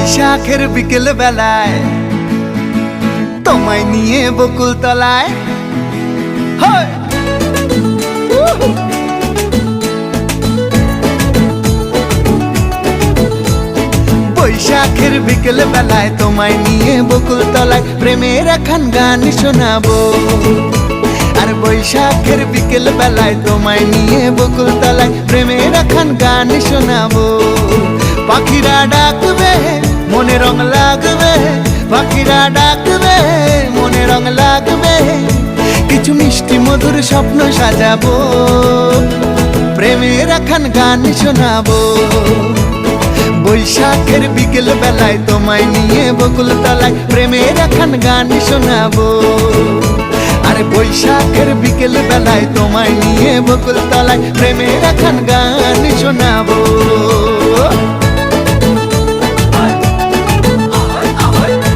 বৈশাখের বিকেল বেলায় তোমায় নিয়ে বকুল তলায় বৈশাখের বিকেল বেলায় তোমায় নিয়ে বকুল তলায় প্রেমের একখান গান শোনাবো। আর বৈশাখের বিকেল বেলায় তোমায় নিয়ে বকুল তলায় প্রেমের একখান গান শোনাবো। পাখিরা ডাকবে মনে রং লাগবে, পাখিরা ডাকবে মনে রং লাগবে, কিছু মিষ্টি মধুর স্বপ্ন সাজাবো, প্রেমের একখান গান শোনাবো। বৈশাখের বিকেল বেলায় তোমায় নিয়ে বকুল তলায় প্রেমের একখান গান শোনাবো। আরে বৈশাখের বিকেল বেলায় তোমায় নিয়ে বকুল তলায় প্রেমের একখান গান শোনাবো।